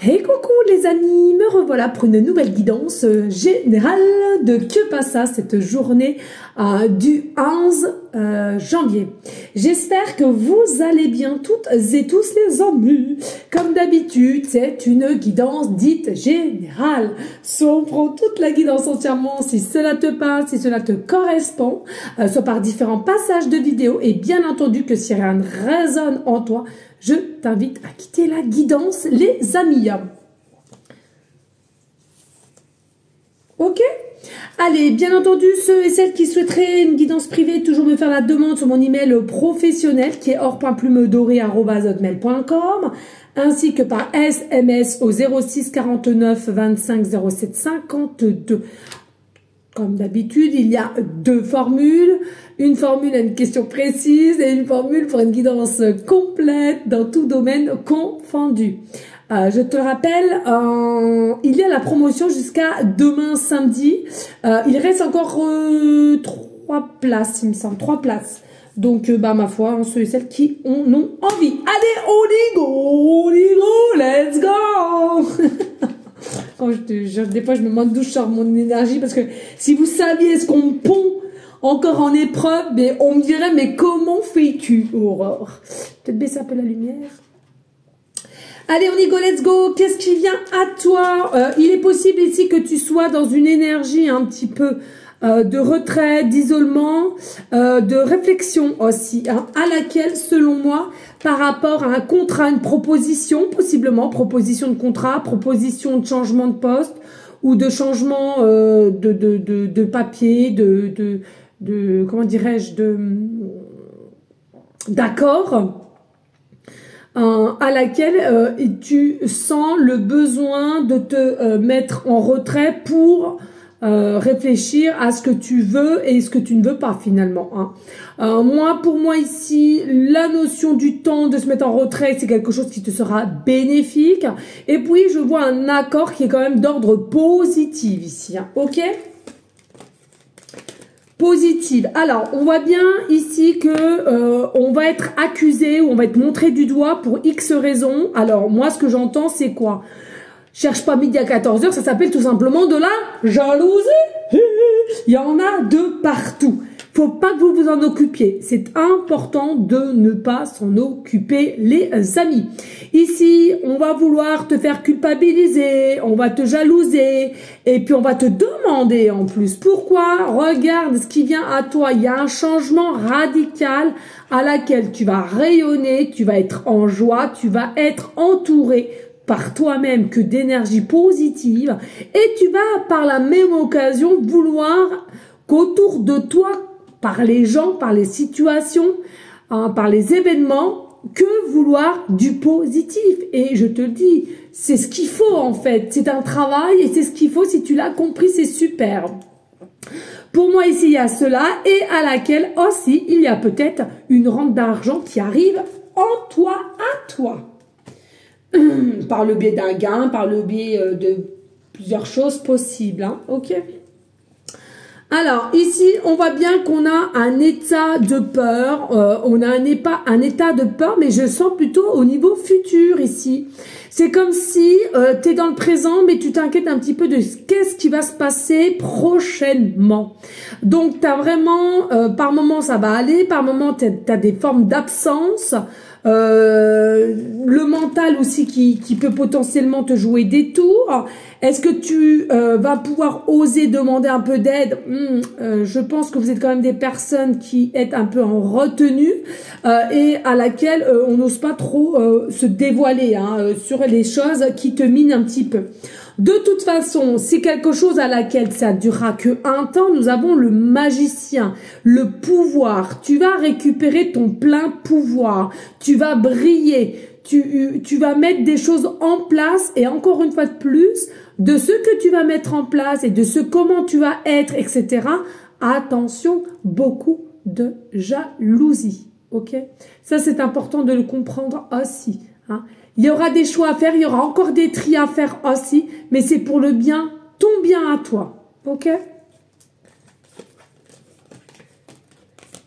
Hey coucou les amis, me revoilà pour une nouvelle guidance générale de que passa cette journée du 11 janvier. J'espère que vous allez bien toutes et tous les amis. Comme d'habitude, c'est une guidance dite générale. Soit on prend toute la guidance entièrement si cela te parle, si cela te correspond, soit par différents passages de vidéos et bien entendu que si rien ne résonne en toi, je t'invite à quitter la guidance, les amis. Ok? Allez, bien entendu, ceux et celles qui souhaiteraient une guidance privée, toujours me faire la demande sur mon email professionnel qui est or.plumedoré@hotmail.com ainsi que par SMS au 06 49 25 07 52. Comme d'habitude, il y a deux formules. Une formule à une question précise et une formule pour une guidance complète dans tout domaine confondu. Je te le rappelle, il y a la promotion jusqu'à demain samedi. Il reste encore 3 places, il me semble, 3 places. Donc, ma foi, ceux et celles qui en ont envie. Allez, on y go, let's go. Oh, des fois, je me demande d'où je sors mon énergie parce que si vous saviez ce qu'on me pond encore en épreuve, mais on me dirait, mais comment fais-tu, Aurore? Peut-être baisser un peu la lumière. Allez, on y go, let's go. Qu'est-ce qui vient à toi? Il est possible ici que tu sois dans une énergie un petit peu de retrait, d'isolement, de réflexion aussi, hein, à laquelle, selon moi, par rapport à un contrat, une proposition, possiblement, proposition de contrat, proposition de changement de poste ou de changement de papier, comment dirais-je, d'accord, à laquelle tu sens le besoin de te mettre en retrait pour réfléchir à ce que tu veux et ce que tu ne veux pas finalement, hein. Pour moi ici, la notion du temps de se mettre en retrait, c'est quelque chose qui te sera bénéfique. Et puis je vois un accord qui est quand même d'ordre positif ici, hein. Ok? Positive. Alors, on voit bien ici que on va être accusé ou on va être montré du doigt pour X raisons. Alors, moi, ce que j'entends, c'est quoi? Cherche pas midi à 14 h, ça s'appelle tout simplement de la jalousie. Il y en a de partout. Faut pas que vous vous en occupiez. C'est important de ne pas s'en occuper, les amis. Ici, on va vouloir te faire culpabiliser, on va te jalouser, et puis on va te demander en plus. Pourquoi? Regarde ce qui vient à toi. Il y a un changement radical à laquelle tu vas rayonner, tu vas être en joie, tu vas être entouré par toi-même que d'énergie positive, et tu vas par la même occasion vouloir qu'autour de toi, par les gens, par les situations, par les événements, que vouloir du positif. Et je te le dis, c'est ce qu'il faut en fait. C'est un travail et c'est ce qu'il faut. Si tu l'as compris, c'est super. Pour moi, ici, il y a cela et à laquelle aussi, il y a peut-être une rente d'argent qui arrive en toi, à toi. Par le biais d'un gain, par le biais de plusieurs choses possibles, hein. Ok. Alors, ici, on voit bien qu'on a un état de peur, on a un état de peur, mais je sens plutôt au niveau futur ici. C'est comme si tu es dans le présent, mais tu t'inquiètes un petit peu de qu'est-ce qui va se passer prochainement. Donc, tu as vraiment, par moment, ça va aller, par moment, tu as des formes d'absence. Le mental aussi qui peut potentiellement te jouer des tours. Est-ce que tu vas pouvoir oser demander un peu d'aide? Je pense que vous êtes quand même des personnes qui êtes un peu en retenue et à laquelle on n'ose pas trop se dévoiler, hein, sur les choses qui te minent un petit peu. De toute façon, c'est quelque chose à laquelle ça durera que un temps. Nous avons le magicien, le pouvoir. Tu vas récupérer ton plein pouvoir. Tu vas briller. Tu vas mettre des choses en place et encore une fois de plus, de ce que tu vas mettre en place et de ce comment tu vas être, etc. Attention, beaucoup de jalousie. Ok? Ça, c'est important de le comprendre aussi, hein. Il y aura des choix à faire, il y aura encore des tris à faire aussi, mais c'est pour le bien, ton bien à toi. Ok?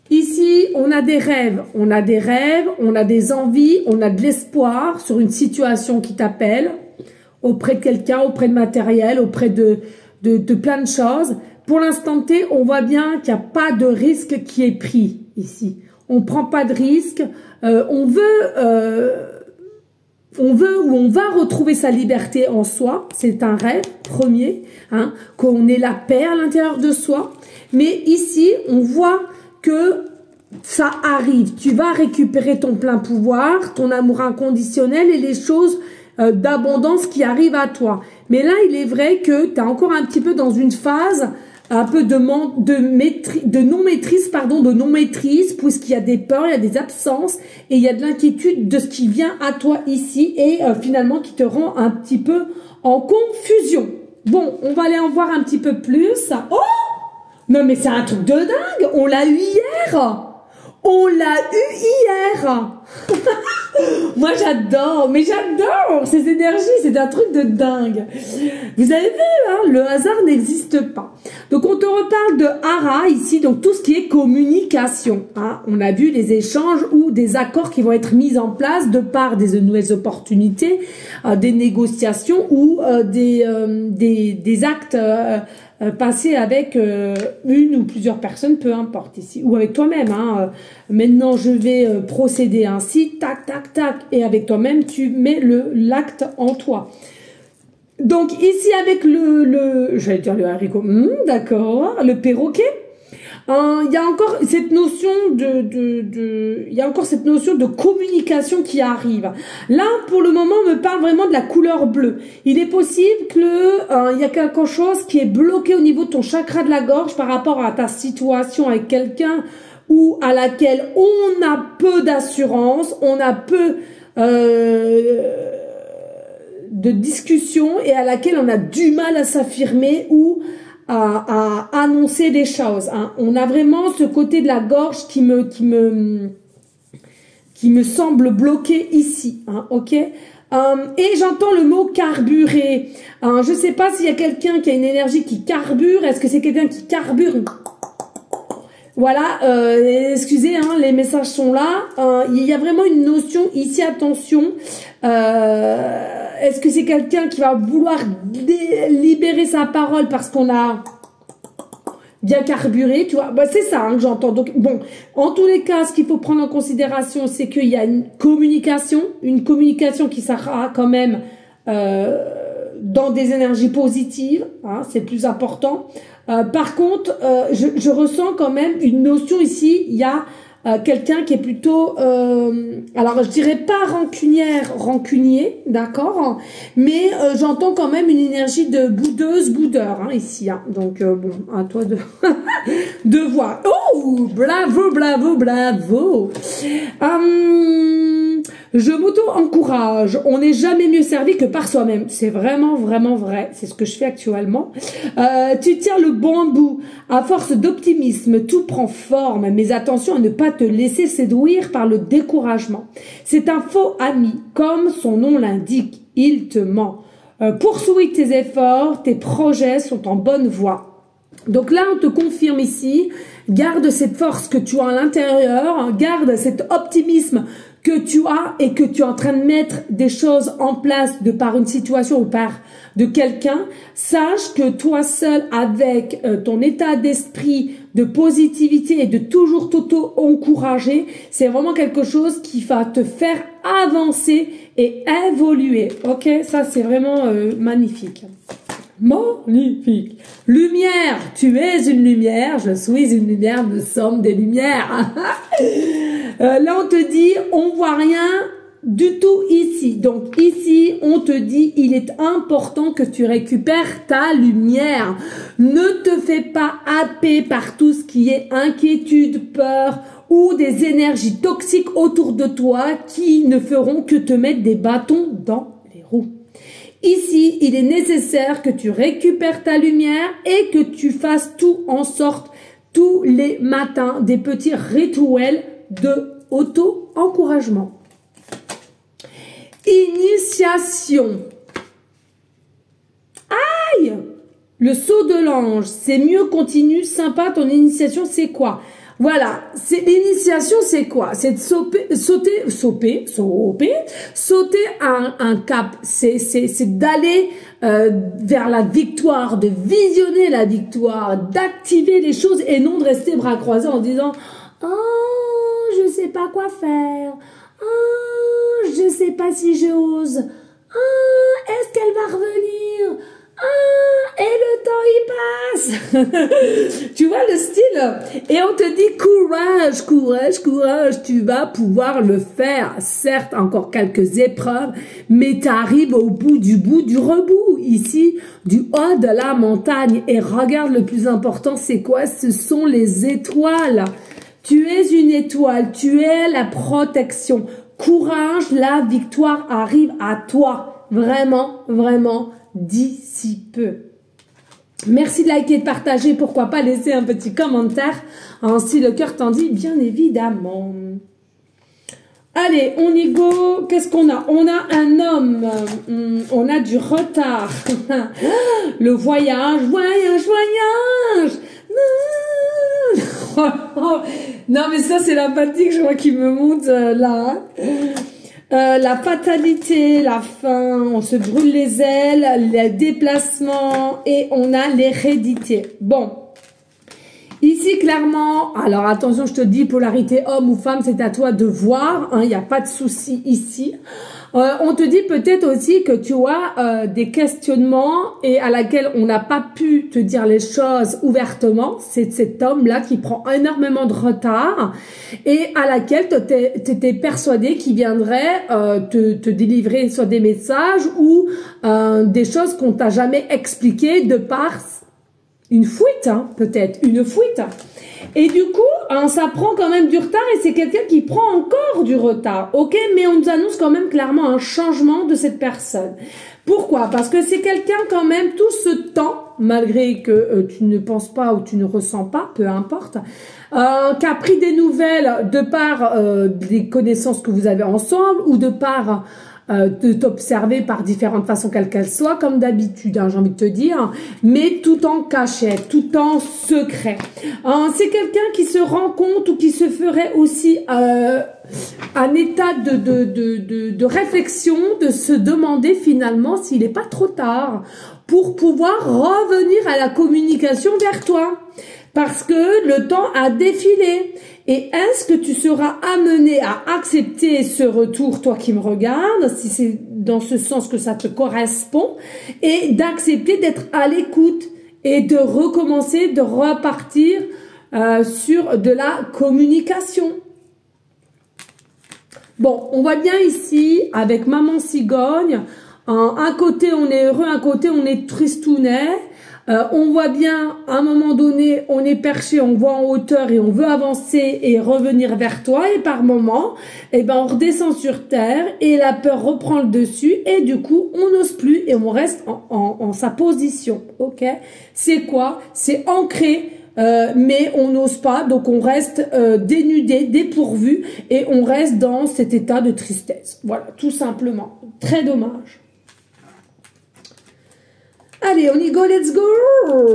Ici, on a des rêves, on a des envies, on a de l'espoir sur une situation qui t'appelle. auprès de quelqu'un, auprès de matériel, auprès de plein de choses. Pour l'instant T, on voit bien qu'il n'y a pas de risque qui est pris ici. On prend pas de risque. On va retrouver sa liberté en soi. C'est un rêve premier, hein, qu'on ait la paix à l'intérieur de soi. Mais ici, on voit que ça arrive. Tu vas récupérer ton plein pouvoir, ton amour inconditionnel et les choses d'abondance qui arrivent à toi. Mais là, il est vrai que tu es encore un petit peu dans une phase un peu de non-maîtrise, puisqu'il y a des peurs, il y a des absences et il y a de l'inquiétude de ce qui vient à toi ici et finalement qui te rend un petit peu en confusion. Bon, on va aller en voir un petit peu plus. Oh! Non mais c'est un truc de dingue, on l'a eu hier. On l'a eu hier. Moi j'adore, mais j'adore ces énergies, c'est un truc de dingue. Vous avez vu, hein, le hasard n'existe pas. Donc on te reparle de Hara ici, donc tout ce qui est communication. Hein. On a vu les échanges ou des accords qui vont être mis en place de par des nouvelles opportunités, des négociations ou des actes passer avec une ou plusieurs personnes, peu importe ici, ou avec toi-même. Hein. Maintenant, je vais procéder ainsi, tac, tac, tac, et avec toi-même, tu mets l'acte en toi. Donc ici, avec j'allais dire le haricot, d'accord, le perroquet. Il y a encore cette notion cette notion de communication qui arrive. Là, pour le moment, on me parle vraiment de la couleur bleue. Il est possible que il y a quelque chose qui est bloqué au niveau de ton chakra de la gorge par rapport à ta situation avec quelqu'un ou à laquelle on a peu d'assurance, on a peu de discussion et à laquelle on a du mal à s'affirmer ou à annoncer des choses. Hein. On a vraiment ce côté de la gorge qui me semble bloqué ici. Hein, ok. Et j'entends le mot carburer. Je sais pas s'il y a quelqu'un qui a une énergie qui carbure. Est-ce que c'est quelqu'un qui carbure? Voilà, excusez, hein, les messages sont là. Il y a vraiment une notion ici, attention. Est-ce que c'est quelqu'un qui va vouloir libérer sa parole parce qu'on a bien carburé, tu vois? Bah, c'est ça hein, que j'entends. Donc, bon, en tous les cas, ce qu'il faut prendre en considération, c'est qu'il y a une communication qui sera quand même dans des énergies positives, hein, c'est le plus important. Par contre, je ressens quand même une notion ici, il y a quelqu'un qui est plutôt, alors je dirais pas rancunier, d'accord, mais j'entends quand même une énergie de boudeur hein, ici, hein. Donc bon, à toi de de voir. Oh, bravo. Je m'auto-encourage. On n'est jamais mieux servi que par soi-même. C'est vraiment vrai. C'est ce que je fais actuellement. Tu tiens le bon bout. À force d'optimisme, tout prend forme. Mais attention à ne pas te laisser séduire par le découragement. C'est un faux ami. Comme son nom l'indique, il te ment. Poursuis tes efforts. Tes projets sont en bonne voie. Donc là, on te confirme ici. Garde cette force que tu as à l'intérieur. Garde cet optimisme que tu as et que tu es en train de mettre des choses en place de par une situation ou par de quelqu'un. Sache que toi seul, avec ton état d'esprit de positivité et de toujours t'auto-encourager, c'est vraiment quelque chose qui va te faire avancer et évoluer. Ok, ça c'est vraiment magnifique. Magnifique. Lumière, tu es une lumière, je suis une lumière, nous sommes des lumières. Là, on te dit, on voit rien du tout ici. Donc ici, on te dit, il est important que tu récupères ta lumière. Ne te fais pas happer par tout ce qui est inquiétude, peur ou des énergies toxiques autour de toi qui ne feront que te mettre des bâtons dans les roues. Ici, il est nécessaire que tu récupères ta lumière et que tu fasses tout en sorte, tous les matins, des petits rituels de auto-encouragement. Initiation. Aïe! Le saut de l'ange, c'est mieux, continue, sympa, ton initiation, c'est quoi? Voilà, c'est l'initiation, c'est quoi? C'est de sauter un cap. C'est d'aller vers la victoire, de visionner la victoire, d'activer les choses et non de rester bras croisés en disant oh, je sais pas quoi faire. Oh, je sais pas si j'ose. Oh, est-ce qu'elle va revenir? Ah, et le temps il passe. Tu vois le style? Et on te dit courage, courage, courage, tu vas pouvoir le faire. Certes, encore quelques épreuves, mais tu arrives au bout du rebut, ici, du haut de la montagne. Et regarde, le plus important, c'est quoi? Ce sont les étoiles. Tu es une étoile, tu es la protection. Courage, la victoire arrive à toi. Vraiment, vraiment. D'ici peu. Merci de liker et de partager. Pourquoi pas laisser un petit commentaire si le cœur t'en dit, bien évidemment. Allez, on y go. Qu'est-ce qu'on a? On a un homme. On a du retard. Le voyage. Non, mais ça, c'est la fatigue, je vois, qui me monte là. La fatalité, la faim, on se brûle les ailes, les déplacements et on a l'hérédité. Bon, ici clairement, alors attention, je te dis, polarité homme ou femme, c'est à toi de voir, il n'y a pas de souci ici. On te dit peut-être aussi que tu as des questionnements et à laquelle on n'a pas pu te dire les choses ouvertement. C'est cet homme-là qui prend énormément de retard et à laquelle tu étais persuadé qu'il viendrait te délivrer soit des messages ou des choses qu'on t'a jamais expliquées de par une fuite, hein, peut-être, une fuite. Et du coup, ça prend quand même du retard et c'est quelqu'un qui prend encore du retard, ok? Mais on nous annonce quand même clairement un changement de cette personne. Pourquoi? Parce que c'est quelqu'un quand même, tout ce temps, malgré que tu ne penses pas ou tu ne ressens pas, peu importe, qui a pris des nouvelles de par des connaissances que vous avez ensemble ou de par de t'observer par différentes façons quelles qu'elles soient, comme d'habitude, hein, j'ai envie de te dire, mais tout en cachette, tout en secret. C'est quelqu'un qui se rend compte ou qui se ferait aussi un état de réflexion, de se demander finalement s'il n'est pas trop tard pour pouvoir revenir à la communication vers toi. Parce que le temps a défilé. Et est-ce que tu seras amené à accepter ce retour, toi qui me regardes, si c'est dans ce sens que ça te correspond, et d'accepter d'être à l'écoute et de recommencer, de repartir sur de la communication. Bon, on voit bien ici, avec Maman Cigogne, un côté on est heureux, un côté on est tristounet. On voit bien, à un moment donné, on est perché, on voit en hauteur et on veut avancer et revenir vers toi. Et par moment, eh ben, on redescend sur terre et la peur reprend le dessus. Et du coup, on n'ose plus et on reste en sa position. Ok? C'est quoi? C'est ancré, mais on n'ose pas. Donc, on reste dénudé, dépourvu et on reste dans cet état de tristesse. Voilà, tout simplement. Très dommage. Allez, on y go, let's go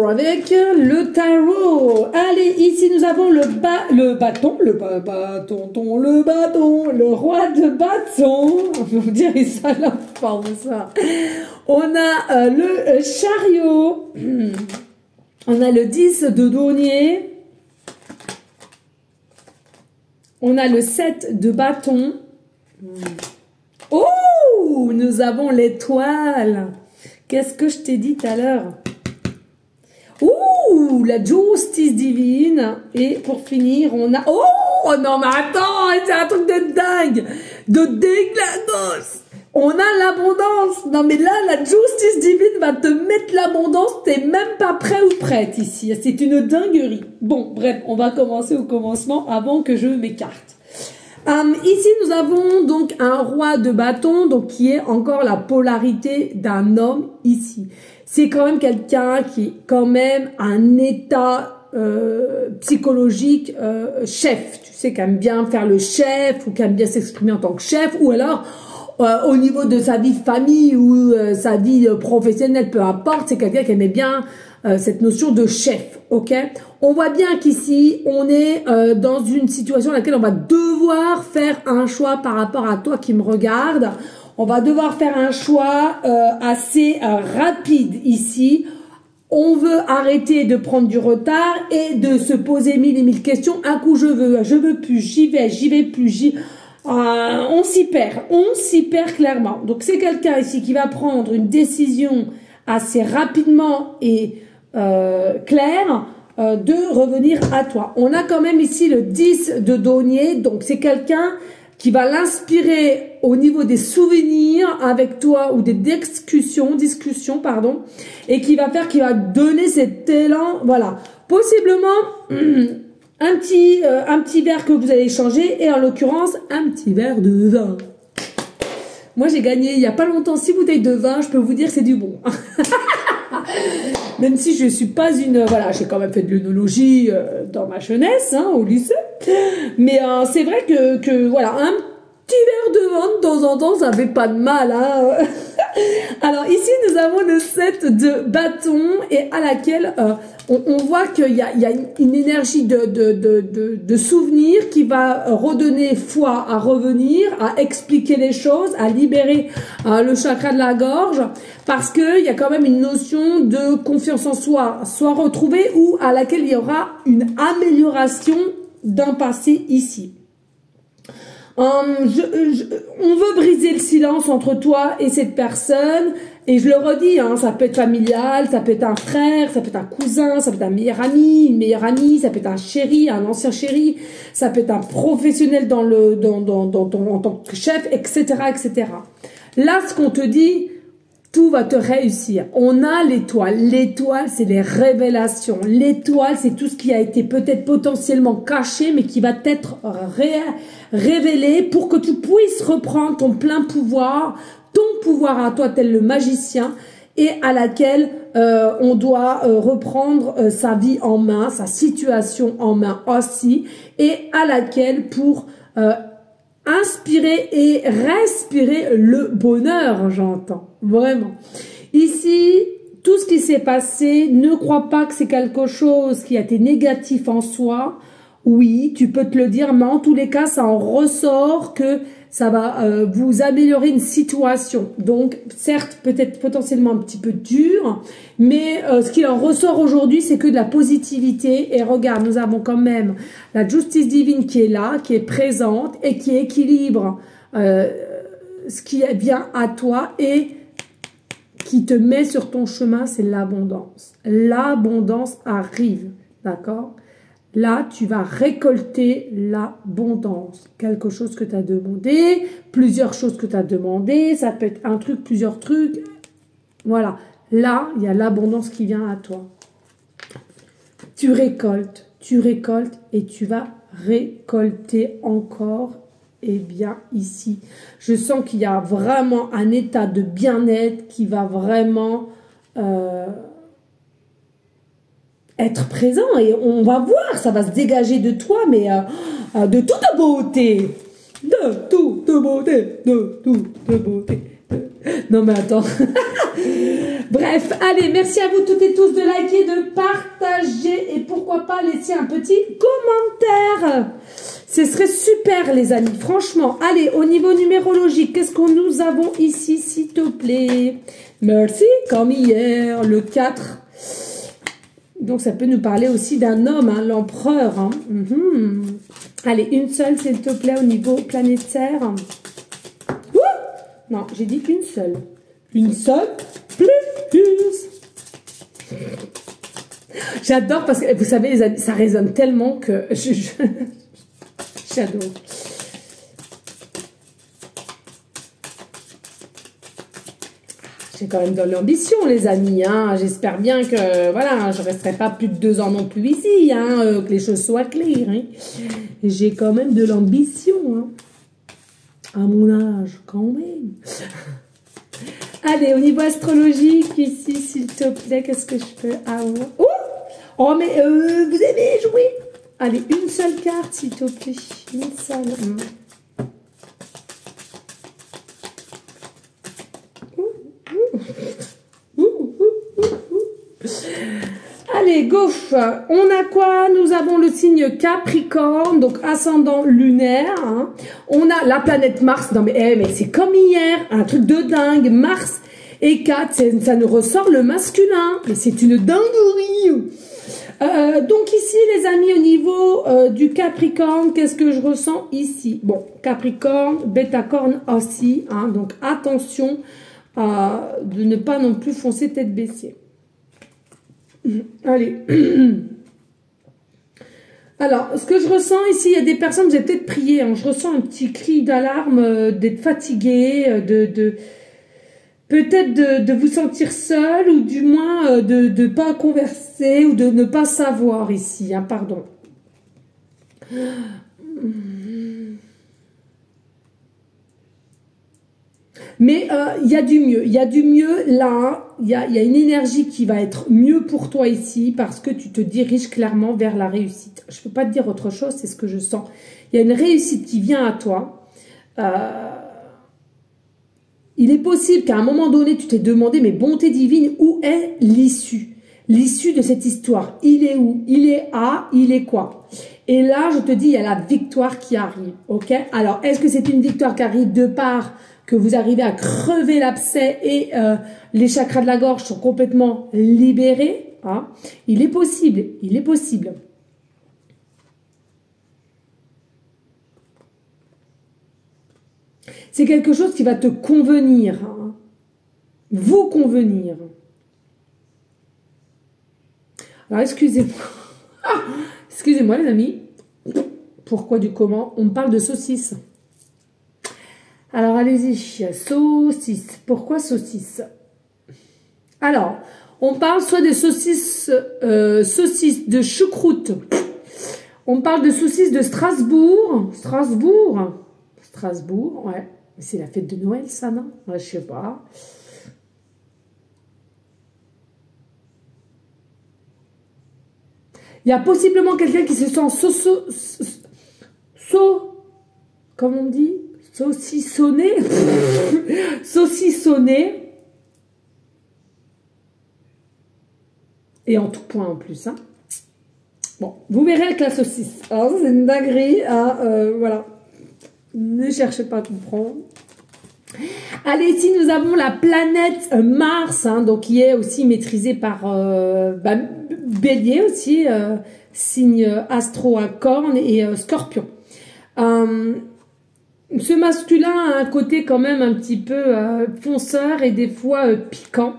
avec le tarot. Allez, ici nous avons le roi de bâton. Vous direz ça la forme, ça. On a le chariot. On a le 10 de denier. On a le 7 de bâton. Oh, nous avons l'étoile. Qu'est-ce que je t'ai dit tout à l'heure? Ouh, la justice divine. Et pour finir, on a... Oh, non, mais attends, c'est un truc de dingue. De déglagos. On a l'abondance. Non, mais là, la justice divine va te mettre l'abondance. T'es même pas prêt ou prête ici. C'est une dinguerie. Bon, bref, on va commencer au commencement avant que je m'écarte. Ici, nous avons donc un roi de bâton, donc qui est encore la polarité d'un homme ici. C'est quand même quelqu'un qui est quand même un état psychologique chef. Tu sais, qui aime bien faire le chef ou qui aime bien s'exprimer en tant que chef ou alors au niveau de sa vie de famille ou sa vie professionnelle, peu importe, c'est quelqu'un qui aimait bien cette notion de chef, ok? On voit bien qu'ici, on est dans une situation dans laquelle on va devoir faire un choix par rapport à toi qui me regarde. On va devoir faire un choix assez rapide ici. On veut arrêter de prendre du retard et de se poser mille et mille questions. Un coup, je veux plus, j'y vais plus, on s'y perd clairement. Donc, c'est quelqu'un ici qui va prendre une décision assez rapidement et claire de revenir à toi. On a quand même ici le 10 de denier, donc c'est quelqu'un qui va l'inspirer au niveau des souvenirs avec toi ou des discussions, et qui va donner cet élan, voilà. Possiblement, un petit verre que vous allez échanger, et en l'occurrence, un petit verre de vin. Moi, j'ai gagné il n'y a pas longtemps 6 bouteilles de vin, je peux vous dire que c'est du bon. Même si je suis pas une... Voilà, j'ai quand même fait de l'œnologie dans ma jeunesse, hein, au lycée. Mais c'est vrai que voilà, un petit verre de vin de temps en temps, ça fait pas de mal. Hein. Alors ici, nous avons le 7 de bâton et à laquelle on voit qu'il y a une énergie de souvenir qui va redonner foi à revenir, à expliquer les choses, à libérer le chakra de la gorge, parce qu'il y a quand même une notion de confiance en soi, soit retrouvée ou à laquelle il y aura une amélioration d'un passé ici. On veut briser le silence entre toi et cette personne. Et je le redis, hein, ça peut être familial, ça peut être un frère, ça peut être un cousin, ça peut être un meilleur ami, une meilleure amie, ça peut être un chéri, un ancien chéri, ça peut être un professionnel en tant que chef, etc., etc. Là, ce qu'on te dit, tout va te réussir. On a l'étoile. L'étoile, c'est les révélations. L'étoile, c'est tout ce qui a été peut-être potentiellement caché, mais qui va être révélé pour que tu puisses reprendre ton plein pouvoir, ton pouvoir à toi, tel le magicien, et à laquelle on doit reprendre sa vie en main, sa situation en main aussi, et à laquelle pour inspirer et respirer le bonheur, j'entends, vraiment. Ici, tout ce qui s'est passé, ne crois pas que c'est quelque chose qui a été négatif en soi. Oui, tu peux te le dire, mais en tous les cas, ça en ressort que ça va vous améliorer une situation. Donc, certes, peut-être potentiellement un petit peu dur, mais ce qui en ressort aujourd'hui, c'est que de la positivité. Et regarde, nous avons quand même la justice divine qui est là, qui est présente et qui équilibre ce qui vient à toi et qui te met sur ton chemin, c'est l'abondance. L'abondance arrive, d'accord ? Là, tu vas récolter l'abondance. Quelque chose que tu as demandé, plusieurs choses que tu as demandé, ça peut être un truc, plusieurs trucs. Voilà. Là, il y a l'abondance qui vient à toi. Tu récoltes et tu vas récolter encore. Eh bien, ici, je sens qu'il y a vraiment un état de bien-être qui va vraiment... être présent et on va voir, ça va se dégager de toi, mais de toute beauté. De toute beauté. De toute beauté. Non mais attends. Bref, allez, merci à vous toutes et tous de liker, de partager et pourquoi pas laisser un petit commentaire. Ce serait super les amis, franchement. Allez, au niveau numérologique, qu'est-ce que nous avons ici, s'il te plaît? Merci, comme hier, le 4. Donc, ça peut nous parler aussi d'un homme, hein, l'empereur. Hein. Allez, une seule, s'il te plaît, au niveau planétaire. Ouh, non, j'ai dit une seule. Une seule, plus. J'adore parce que, vous savez, les amis, ça résonne tellement que j'adore. J'ai quand même de l'ambition, les amis. Hein. J'espère bien que voilà, je ne resterai pas plus de 2 ans non plus ici, hein, que les choses soient claires. Hein. J'ai quand même de l'ambition. Hein. À mon âge, quand même. Allez, au niveau astrologique, ici, s'il te plaît, qu'est-ce que je peux avoir? Oh, mais vous aimez jouer? Allez, une seule carte, s'il te plaît. Une seule. Allez, go. On a quoi? Nous avons le signe Capricorne, donc ascendant lunaire. Hein. On a la planète Mars. Non mais c'est comme hier, un truc de dingue. Mars et 4, ça nous ressort le masculin. Mais c'est une dinguerie. Donc ici, les amis, au niveau du Capricorne, qu'est-ce que je ressens ici? Bon, Capricorne, Bêta-corne aussi. Hein, donc attention de ne pas non plus foncer tête baissée. Allez. Alors, ce que je ressens ici, il y a des personnes, vous avez peut-être prié, hein, je ressens un petit cri d'alarme, d'être fatigué, peut-être de vous sentir seul, ou du moins de ne pas converser, ou de ne pas savoir ici, hein, pardon. Mais il y a du mieux là, il y a une énergie qui va être mieux pour toi ici parce que tu te diriges clairement vers la réussite. Je ne peux pas te dire autre chose, c'est ce que je sens. Il y a une réussite qui vient à toi. Il est possible qu'à un moment donné, tu t'es demandé, mais bonté divine, où est l'issue? L'issue de cette histoire, il est où? Il est à, il est quoi? Et là, je te dis, il y a la victoire qui arrive, ok? Alors, est-ce que c'est une victoire qui arrive de part que vous arrivez à crever l'abcès et les chakras de la gorge sont complètement libérés, hein? Il est possible, il est possible. C'est quelque chose qui va te convenir, hein? Vous convenir. Alors, excusez-moi. Excusez-moi, les amis. Pourquoi du comment? On me parle de saucisses. Alors, allez-y. Saucisses. Pourquoi saucisses? Alors, on parle soit des saucisses, saucisses de choucroute. On parle de saucisses de Strasbourg. Strasbourg, ouais. C'est la fête de Noël, ça, non? Ouais, je sais pas. Il y a possiblement quelqu'un qui se sent comment on dit? Saucissonné. Saucissonné. Et en tout point en plus, hein. Bon, vous verrez avec la saucisse. Alors, c'est une dinguerie, hein, voilà. Ne cherchez pas à comprendre. Allez, ici, nous avons la planète Mars, hein, donc qui est aussi maîtrisée par Bélier aussi, signe astro à corne et Scorpion. Ce masculin a un côté quand même un petit peu fonceur et des fois piquant.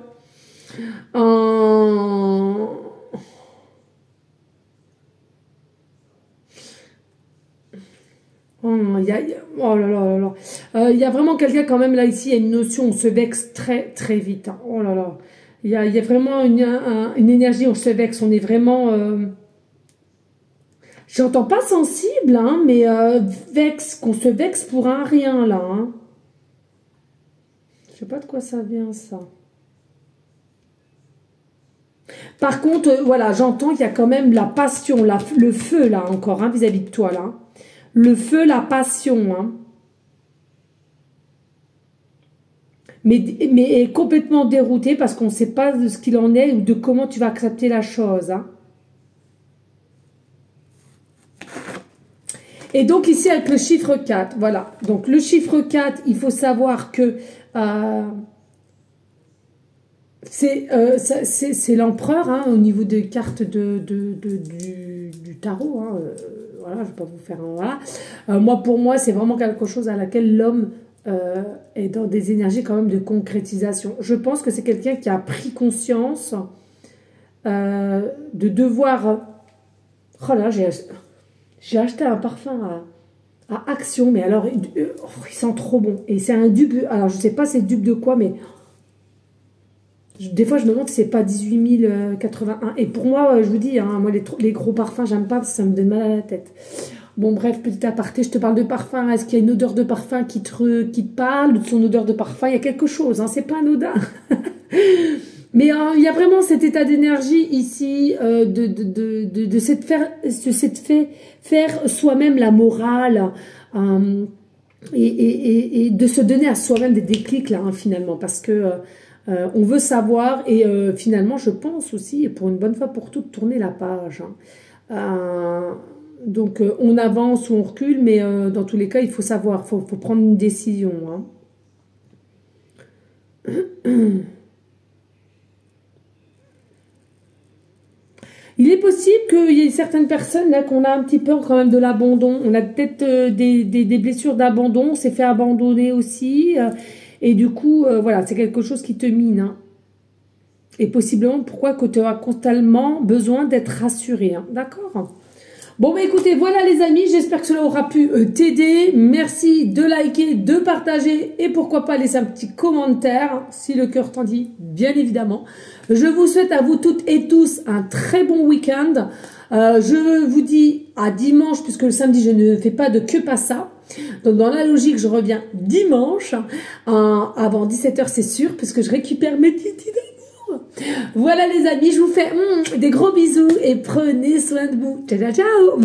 Oh là là. Il y a vraiment quelqu'un quand même là ici, il y a une notion, on se vexe très très vite. Hein. Oh là là. Il y a vraiment une énergie, on se vexe, on est vraiment... J'entends pas sensible, hein, mais qu'on se vexe pour un rien là. Hein. Je sais pas de quoi ça vient ça. Par contre, voilà, j'entends qu'il y a quand même la passion, le feu là encore, hein, vis-à-vis de toi là. Le feu, la passion, hein. Mais est complètement dérouté parce qu'on ne sait pas de ce qu'il en est ou de comment tu vas accepter la chose. Hein. Et donc ici avec le chiffre 4, voilà. Donc le chiffre 4, il faut savoir que c'est l'empereur hein, au niveau des cartes du tarot. Hein, voilà, je ne vais pas vous faire un voilà. Pour moi, c'est vraiment quelque chose à laquelle l'homme est dans des énergies quand même de concrétisation. Je pense que c'est quelqu'un qui a pris conscience de devoir... Oh là, j'ai acheté un parfum à Action, mais alors, il sent trop bon. Et c'est un dupe, alors je ne sais pas c'est dupe de quoi, mais... Des fois, je me demande si c'est pas 18 081. Et pour moi, je vous dis, hein, moi, les gros parfums, j'aime pas parce que ça me donne mal à la tête. Bon, bref, petit aparté, je te parle de parfum. Est-ce qu'il y a une odeur de parfum qui te parle de son odeur de parfum? Il y a quelque chose, hein, c'est pas anodin. Mais il y a vraiment cet état d'énergie ici, de faire soi-même la morale, et de se donner à soi-même des déclics, là, hein, finalement, parce que... On veut savoir et finalement, je pense aussi, pour une bonne fois pour toutes, tourner la page. Hein. Donc, on avance ou on recule, mais dans tous les cas, il faut savoir, faut prendre une décision. Hein. Il est possible qu'il y ait certaines personnes là qu'on a un petit peu quand même de l'abandon. On a peut-être des blessures d'abandon, on s'est fait abandonner aussi. Et du coup, voilà, c'est quelque chose qui te mine. Hein. Et possiblement, pourquoi que tu as constamment besoin d'être rassuré. Hein. D'accord ? Bon, bah écoutez, voilà les amis, j'espère que cela aura pu t'aider. Merci de liker, de partager et pourquoi pas laisser un petit commentaire si le cœur t'en dit, bien évidemment. Je vous souhaite à vous toutes et tous un très bon week-end. Je vous dis à dimanche, puisque le samedi, je ne fais pas de que pas ça. Donc, dans la logique, je reviens dimanche, avant 17 h, c'est sûr, puisque je récupère mes titis d'amour. Voilà les amis, je vous fais des gros bisous et prenez soin de vous. Ciao, ciao, ciao.